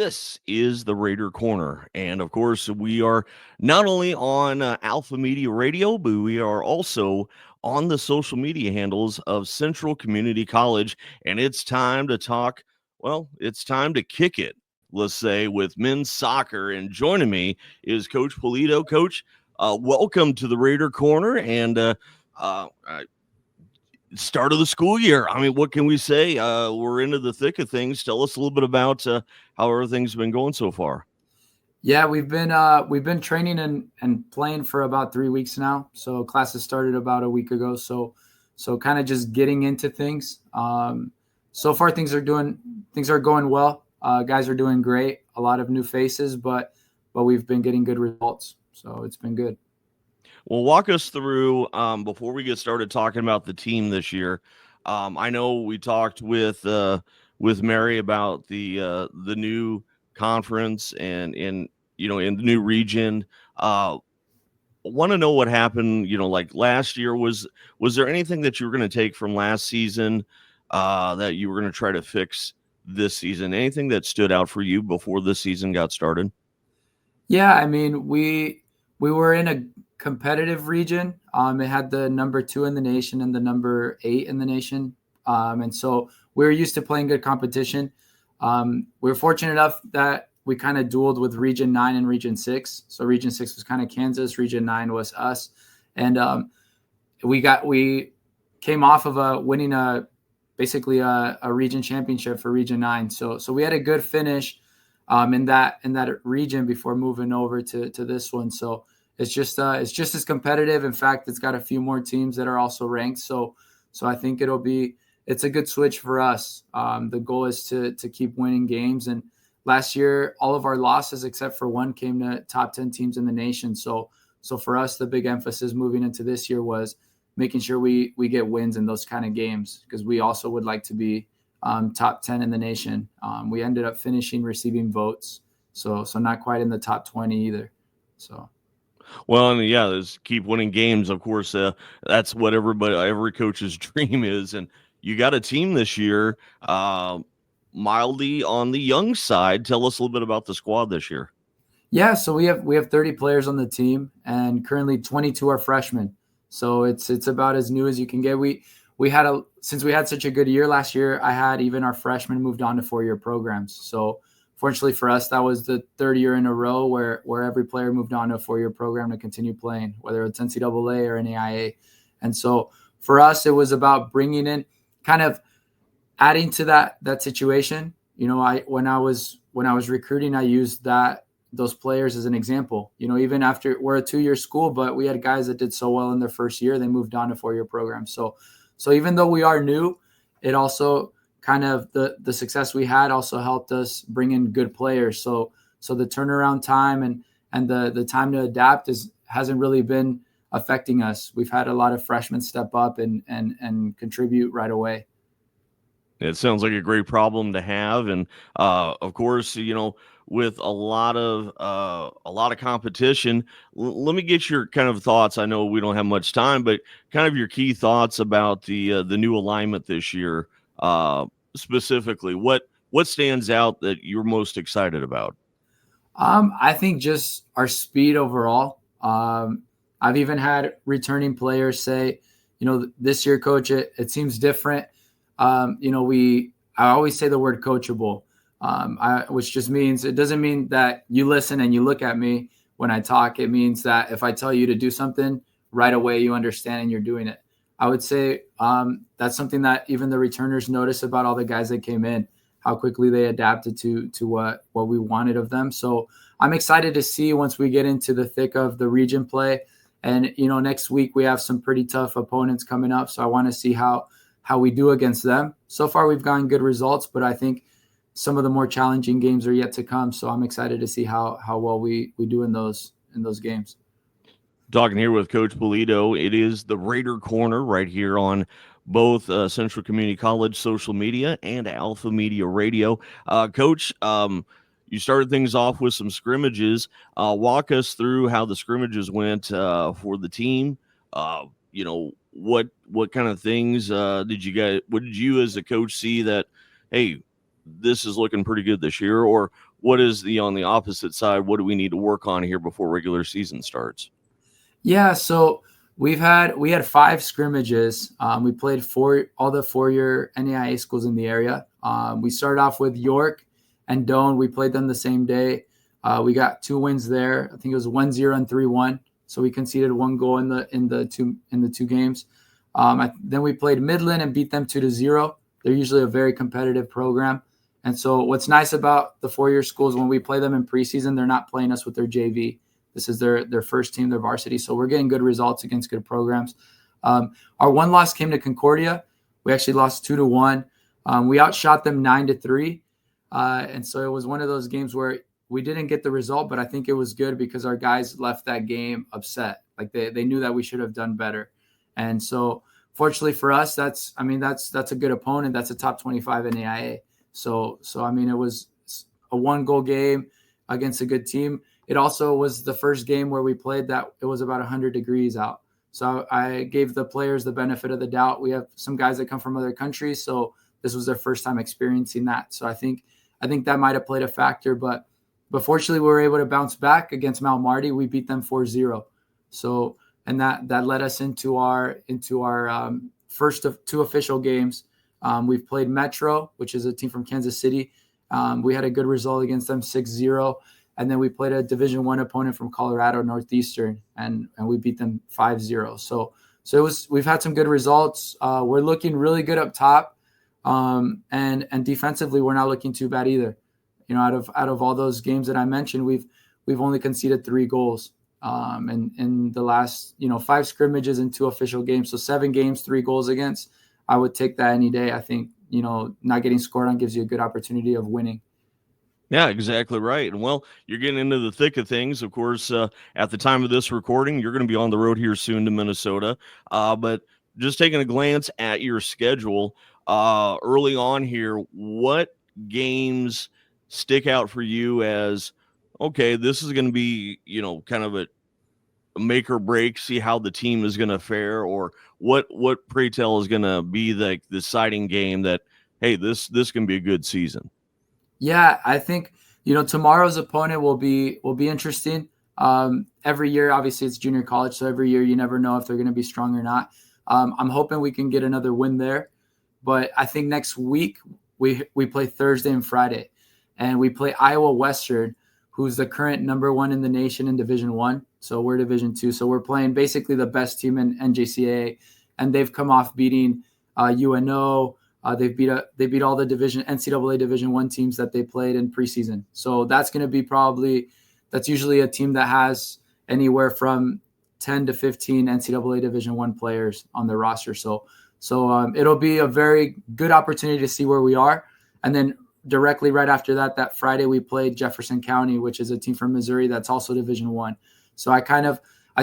This is the Raider Corner. And of course, we are not only on Alpha Media Radio, but we are also on the social media handles of Central Community College. And it's time to talk. Well, it's time to kick it, let's say, with men's soccer. And joining me is Coach Pulido. Coach, welcome to the Raider Corner. And start of the school year. I mean, what can we say? We're into the thick of things. Tell us a little bit about how everything's been going so far. Yeah, we've been training and playing for about 3 weeks now. So classes started about a week ago. So kind of just getting into things. So far things are going well. Guys are doing great. A lot of new faces, but we've been getting good results. So it's been good. Well, walk us through before we get started talking about the team this year. I know we talked with Mary about the new conference and in the new region. Want to know what happened. Like last year, was there anything that you were going to take from last season that you were going to try to fix this season? Anything that stood out for you before the season got started? Yeah, I mean we were in a competitive region. It had the number 2 in the nation and the number 8 in the nation. And so we were used to playing good competition. We were fortunate enough that we kind of dueled with Region 9 and Region 6. So Region 6 was kind of Kansas, Region 9 was us. And we came off of winning basically a region championship for Region 9. So we had a good finish in that region before moving over to this one. So it's just as competitive. In fact, it's got a few more teams that are also ranked. So I think it's a good switch for us. The goal is to keep winning games. And last year, all of our losses except for one came to top 10 teams in the nation. So for us, the big emphasis moving into this year was making sure we get wins in those kind of games, because we also would like to be top 10 in the nation. We ended up finishing receiving votes. So not quite in the top 20 either. So. Well, and yeah, is keep winning games. Of course, that's what every coach's dream is. And you got a team this year, mildly on the young side. Tell us a little bit about the squad this year. Yeah, so we have 30 players on the team, and currently 22 are freshmen. So it's about as new as you can get. Since we had such a good year last year, I had even our freshmen moved on to 4-year programs. So fortunately for us, that was the third year in a row where every player moved on to a 4-year program to continue playing, whether it's NCAA or NAIA. And so for us, it was about bringing in, kind of adding to that situation. When I was recruiting, I used those players as an example. Even after we're a 2-year school, but we had guys that did so well in their first year, they moved on to 4-year programs. So even though we are new, it also kind of the success we had also helped us bring in good players. So the turnaround time and the time to adapt hasn't really been affecting us. We've had a lot of freshmen step up and contribute right away. It sounds like a great problem to have. And of course, with a lot of competition, let me get your kind of thoughts. I know we don't have much time, but kind of your key thoughts about the new alignment this year. Specifically, what stands out that you're most excited about? I think just our speed overall. I've even had returning players say, this year, coach, it seems different. I always say the word coachable, which just means, it doesn't mean that you listen and you look at me when I talk. It means that if I tell you to do something right away, you understand and you're doing it. I would say that's something that even the returners notice about all the guys that came in, how quickly they adapted to what we wanted of them. So I'm excited to see once we get into the thick of the region play. And, next week we have some pretty tough opponents coming up. So I want to see how we do against them. So far we've gotten good results, but I think some of the more challenging games are yet to come. So I'm excited to see how well we do in those games. Talking here with Coach Pulido. It is the Raider Corner right here on both Central Community College social media and Alpha Media Radio. Coach, you started things off with some scrimmages. Walk us through how the scrimmages went for the team. What kind of things what did you as a coach see that, hey, this is looking pretty good this year, or what is on the opposite side? What do we need to work on here before regular season starts? Yeah, so we had 5 scrimmages. We played all the 4-year NAIA schools in the area. We started off with York and Doane. We played them the same day. We got 2 wins there. I think it was 1-0 and 3-1. So we conceded 1 goal in the two games. Then we played Midland and beat them 2-0. They're usually a very competitive program. And so what's nice about the 4-year schools, when we play them in preseason, they're not playing us with their JV. This is their first team, their varsity. So we're getting good results against good programs. Our one loss came to Concordia. We actually lost 2-1. We outshot them 9-3. And so it was one of those games where we didn't get the result, but I think it was good because our guys left that game upset. Like they knew that we should have done better. And so fortunately for us, that's a good opponent. That's a top 25 in NAIA. So I mean, it was a 1-goal game against a good team. It also was the first game where we played that it was about 100 degrees out. So I gave the players the benefit of the doubt. We have some guys that come from other countries, so this was their first time experiencing that. So I think that might have played a factor, but fortunately we were able to bounce back against Mount Marty. We beat them 4-0. So, and that led us into our first of 2 official games. We've played Metro, which is a team from Kansas City. We had a good result against them, 6-0. And then we played a Division I opponent from Colorado, Northeastern, and we beat them 5-0. So we've had some good results. We're looking really good up top, and defensively we're not looking too bad either. Out of all those games that I mentioned, we've only conceded 3 goals, and in the last 5 scrimmages and 2 official games. So 7 games, 3 goals against. I would take that any day. I think not getting scored on gives you a good opportunity of winning. Yeah, exactly right. And well, you're getting into the thick of things. Of course, at the time of this recording, you're going to be on the road here soon to Minnesota. But just taking a glance at your schedule early on here, what games stick out for you as, okay, this is going to be, kind of a make or break, see how the team is going to fare, or what pray tell is going to be the deciding game that, hey, this can be a good season? Yeah, I think tomorrow's opponent will be interesting. Every year, obviously, it's junior college, so every year you never know if they're going to be strong or not. I'm hoping we can get another win there, but I think next week we play Thursday and Friday, and we play Iowa Western, who's the current number 1 in the nation in Division I. So we're Division II. So we're playing basically the best team in NJCAA, and they've come off beating UNO. They beat all the NCAA Division I teams that they played in preseason. So that's going to be that's usually a team that has anywhere from 10 to 15 NCAA Division I players on their roster. So it'll be a very good opportunity to see where we are. And then directly right after that Friday we played Jefferson County, which is a team from Missouri that's also Division I. So I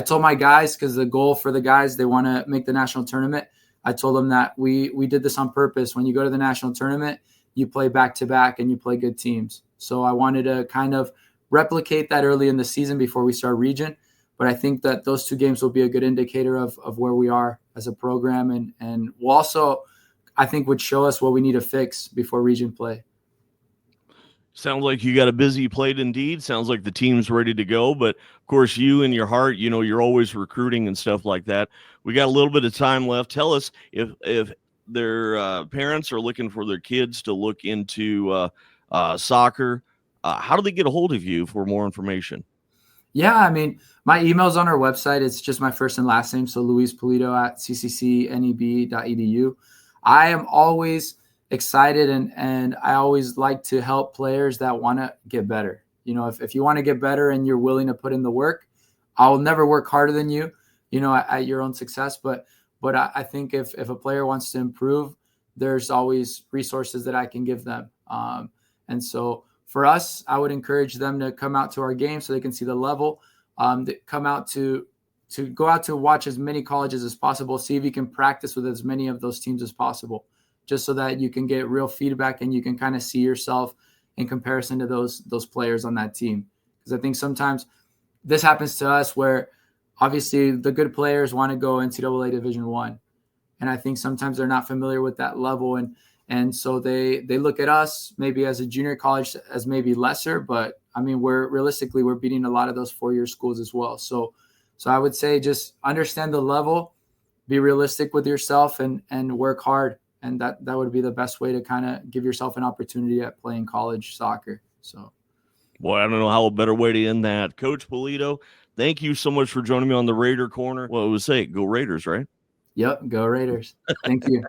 told my guys, because the goal for the guys, they want to make the national tournament. I told them that we did this on purpose. When you go to the national tournament, you play back-to-back and you play good teams. So I wanted to kind of replicate that early in the season before we start region. But I think that those 2 games will be a good indicator of where we are as a program, and will also, I think, would show us what we need to fix before region play. Sounds like you got a busy plate indeed. Sounds like the team's ready to go. But, of course, you in your heart, you're always recruiting and stuff like that. We got a little bit of time left. Tell us if their parents are looking for their kids to look into soccer, how do they get a hold of you for more information? Yeah, I mean, my email's on our website. It's just my first and last name, so Luis Pulido at cccneb.edu. I am always excited and I always like to help players that want to get better. If you want to get better and you're willing to put in the work, I'll never work harder than you, at your own success. But I think if a player wants to improve, there's always resources that I can give them. And so for us, I would encourage them to come out to our game so they can see the level, come out to go out to watch as many colleges as possible, see if you can practice with as many of those teams as possible, just so that you can get real feedback and you can kind of see yourself in comparison to those players on that team. Because I think sometimes this happens to us where obviously the good players want to go NCAA Division I. And I think sometimes they're not familiar with that level. And And so they look at us maybe as a junior college as maybe lesser, but I mean, we're beating a lot of those 4-year schools as well. So I would say just understand the level, be realistic with yourself, and work hard. And that would be the best way to kind of give yourself an opportunity at playing college soccer. So, boy, I don't know how a better way to end that. Coach Pulido, thank you so much for joining me on the Raider Corner. Well, it was say, go Raiders, right? Yep, go Raiders. Thank you.